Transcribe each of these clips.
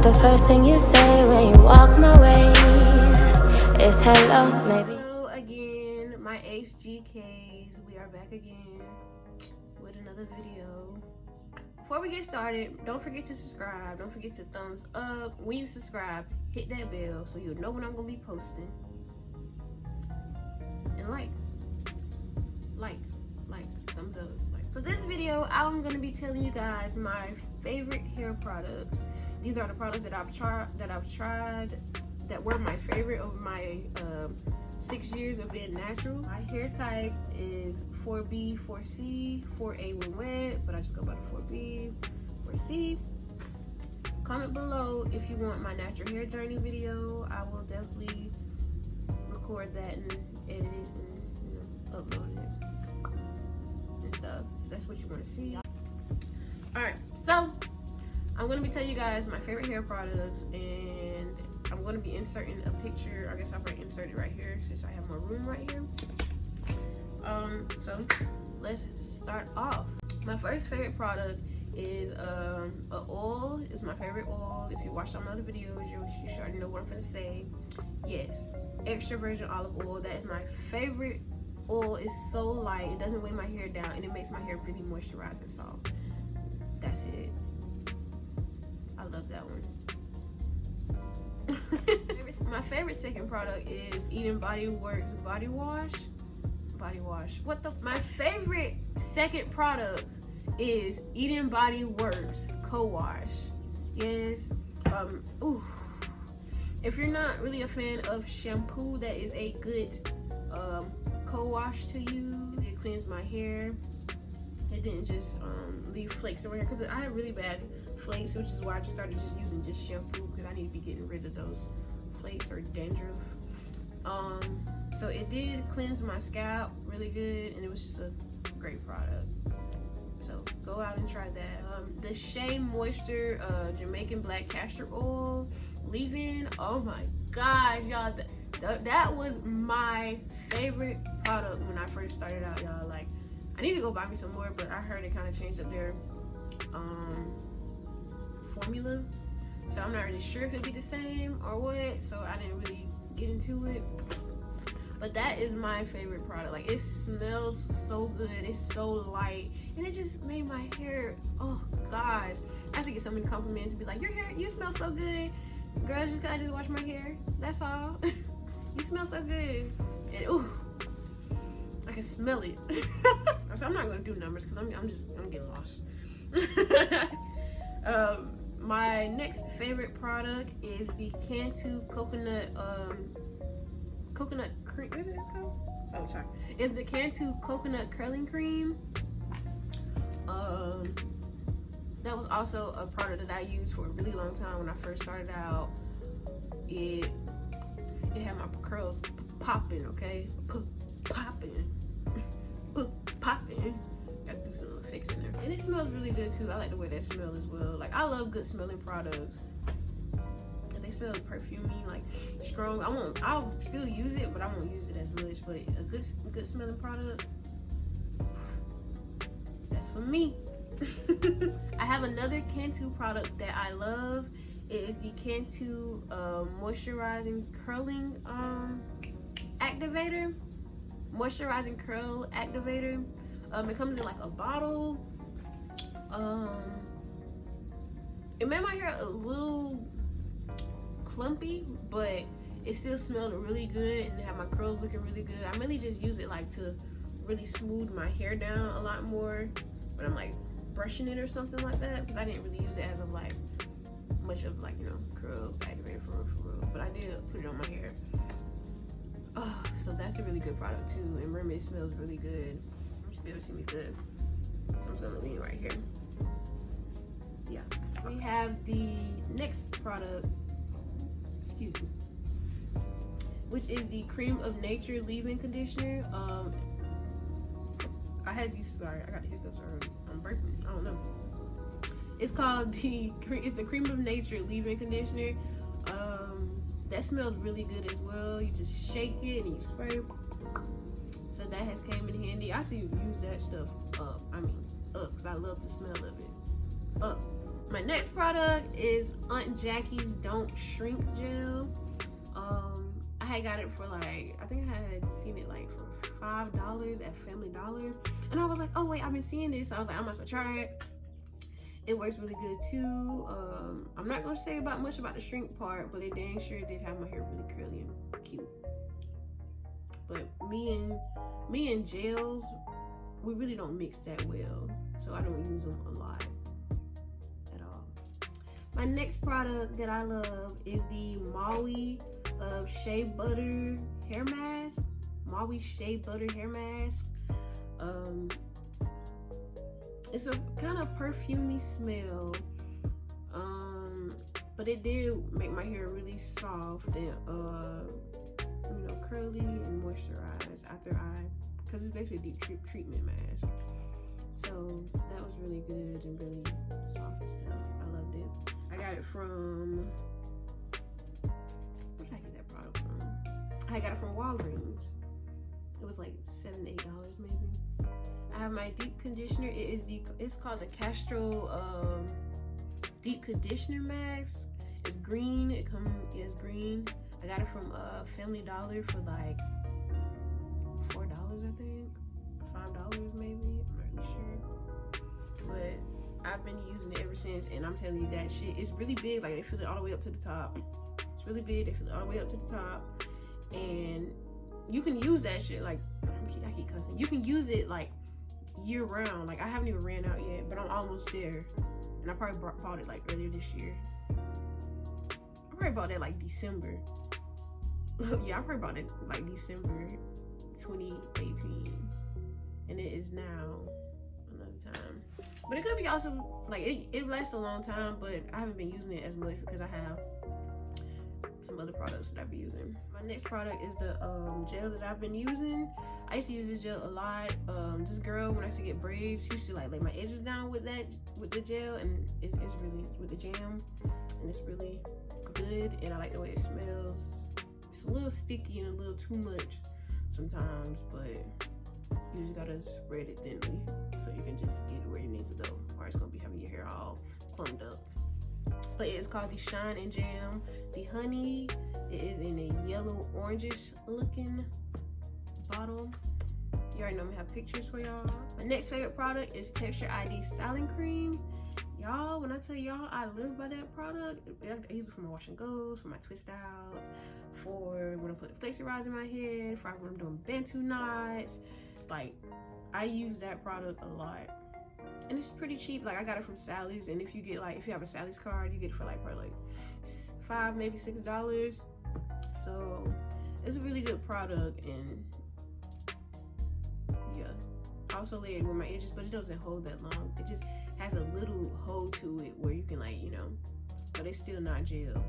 The first thing you say when you walk my way is hello, maybe. Hello again, my HGKs. We are back again with another video. Before we get started, don't forget to subscribe. Don't forget to thumbs up. When you subscribe, hit that bell so you'll know when I'm gonna be posting. And thumbs up. So this video, I'm gonna be telling you guys my favorite hair products. These are the products that I've tried that were my favorite over my 6 years of being natural. My hair type is 4B, 4C, 4A when wet, but I just go by the 4B, 4C. Comment below if you want my natural hair journey video. I will definitely record that and edit it and upload it and stuff. If that's what you want to see. Alright, so I'm going to be telling you guys my favorite hair products, and I'm going to be inserting a picture. I guess I'll probably insert it right here since I have my room right here. So let's start off. My first favorite product is a oil. It's my favorite oil. If you watch some other videos, you should already know what I'm going to say. Yes, extra virgin olive oil. That is my favorite oil. It's so light. It doesn't weigh my hair down, and it makes my hair really moisturized and soft. That's it. I love that one. My favorite second product is Bodyworks body wash. My favorite second product is Bodyworks Cowash. Yes. If you're not really a fan of shampoo, that is a good co-wash to use. It cleans my hair. It didn't just leave flakes around, because I have really bad flakes, which is why I just started using shampoo, because I need to be getting rid of those flakes or dandruff. So it did cleanse my scalp really good, and it was just a great product. So go out and try that. The Shea Moisture Jamaican Black Castor Oil leave-in. Oh my gosh, y'all, that was my favorite product when I first started out, y'all. Like, I need to go buy me some more, but I heard it kind of changed up their formula, so I'm not really sure if it'd be the same or what, so I didn't really get into it. But that is my favorite product. Like, it smells so good, it's so light, and it just made my hair, oh gosh, I have to get so many compliments and be like, your hair, you smell so good, girl. I just wash my hair, that's all. You smell so good. And ooh, I can smell it. So I'm not gonna do numbers because I'm getting lost. My next favorite product is the Cantu coconut cream. What is it called? Oh, sorry. It's the Cantu coconut curling cream. That was also a product that I used for a really long time when I first started out. It had my curls popping, okay? Popping. Gotta do some little fix in there. And it smells really good too. I like the way that smells as well. Like, I love good smelling products. And they smell perfumey, like strong. I'll still use it, but I won't use it as much. But a good smelling product, that's for me. I have another Cantu product that I love. It is the Cantu moisturizing curling activator. Moisturizing curl activator. It comes in like a bottle. It made my hair a little clumpy, but it still smelled really good and had my curls looking really good. I mainly just use it like to really smooth my hair down a lot more when I'm like brushing it or something like that, because I didn't really use it as of like much of like, you know, curl activator for real. But I did put it on my hair. Oh, so that's a really good product too, and remember, it smells really good. You should be able to see me good, so I'm just gonna lean right here. Yeah, we have the next product, excuse me, which is the Creme of Nature leave-in conditioner. I had these, sorry, I got the hiccups already. I'm burping, I don't know. It's called the Creme of Nature leave-in conditioner. That smelled really good as well. You just shake it and you spray. So that has came in handy. I see you use that stuff up. Because I love the smell of it. up. My next product is Aunt Jackie's Don't Shrink Gel. I had got it for like, I think I had seen it like for $5 at Family Dollar, and I was like, oh wait, I've been seeing this, so I was like, I might as well try it. It works really good too. I'm not gonna say much about the shrink part, but it dang sure did have my hair really curly and cute. But me and gels, we really don't mix that well, so I don't use them a lot at all. My next product that I love is the Maui Shea Butter Hair Mask. Maui Shea Butter Hair Mask. It's a kind of perfumey smell, but it did make my hair really soft and you know, curly and moisturized after because it's basically a deep treatment mask. So that was really good and really soft and stuff. I loved it. I got it from, where did I get that product from? I got it from Walgreens. It was like $7 to $8 maybe. I have my deep conditioner. It's called the Castro deep conditioner mask. It's green. It's green. I got it from Family Dollar for like $4, I think, $5 maybe. I'm not really sure, but I've been using it ever since, and I'm telling you that shit is really big. Like, they fill it all the way up to the top. It's really big. They fill it all the way up to the top, and you can use that shit like, I keep cussing. You can use it like year round. Like, I haven't even ran out yet, but I'm almost there, and I probably bought it like earlier this year. I probably bought that like December. Yeah, I probably bought it like December 2018, and it is now another time. But it could be also like it lasts a long time, but I haven't been using it as much because I have some other products that I've been using. My next product is the gel that I've been using. I used to use this gel a lot. This girl, when I used to get braids, she used to like lay my edges down with the gel, and it's really with the jam, and it's really good, and I like the way it smells. It's a little sticky and a little too much sometimes, but you just gotta spread it thinly so you can just get it where it needs to go, or it's gonna be having your hair all clumped up. But it's called the Shine and Jam. The honey, it is in a yellow orangish looking bottle. You already know me, have pictures for y'all. My next favorite product is Texture ID Styling Cream. Y'all, when I tell y'all I live by that product, I use it for my wash and goes, for my twist outs, for when I put the flexurizer in my head, for when I'm doing bantu knots. Like, I use that product a lot, and it's pretty cheap. Like, I got it from Sally's, and if you have a Sally's card, you get it for like probably like $5, maybe $6. So it's a really good product, and yeah, I also lay it with my edges, but it doesn't hold that long. It just has a little hold to it where you can, like, you know, but it's still not gel,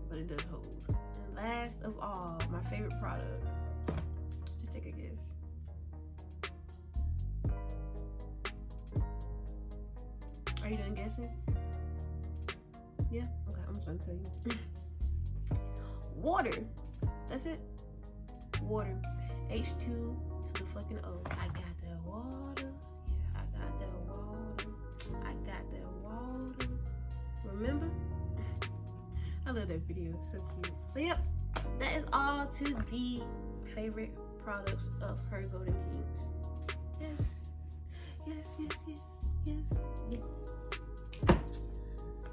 but it does hold. And last of all, my favorite product, just take a guess. Are you done guessing? Yeah? Okay, I'm just gonna tell you. Water. That's it. Water. H2 to the fucking O. I got that water. Yeah, I got that water. I got that water. Remember? I love that video. It's so cute. But yep, that is all to the favorite products of her Golden Kinks. Yes. Yes, yes, yes, yes, yes.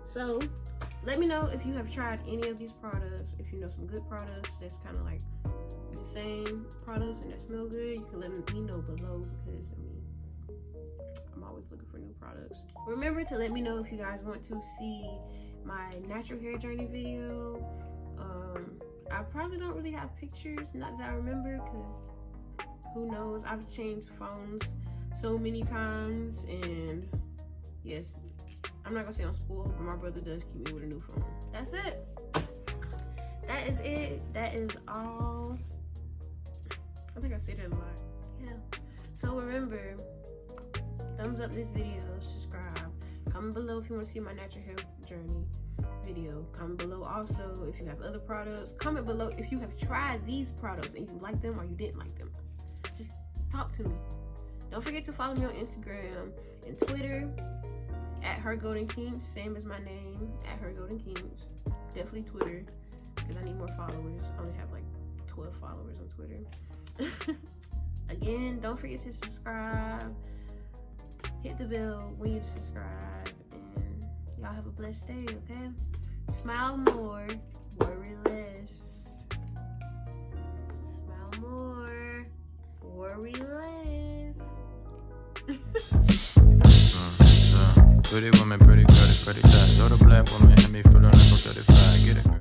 So let me know if you have tried any of these products. If you know some good products that's kind of like the same products and that smell good, you can let me know below, because I mean, I'm always looking for new products. Remember to let me know if you guys want to see my natural hair journey video. I probably don't really have pictures, not that I remember, because who knows, I've changed phones so many times, and yes, I'm not gonna say I'm spoiled, but my brother does keep me with a new phone. That's it. That is it. That is all. I think I say that a lot. Yeah. So remember, thumbs up this video, subscribe. Comment below if you want to see my natural hair journey video. Comment below also if you have other products. Comment below if you have tried these products and you like them or you didn't like them. Just talk to me. Don't forget to follow me on Instagram and Twitter. at Her Golden Kinks, same as my name, at Her Golden Kinks. Definitely Twitter, because I need more followers. I only have like 12 followers on Twitter. Again, don't forget to subscribe. Hit the bell when you subscribe. And y'all have a blessed day, okay? Smile more, worry less. Smile more, worry less. Pretty woman, pretty credit, pretty fast. You're the black woman, and me feeling like I'm 35. Get it, girl.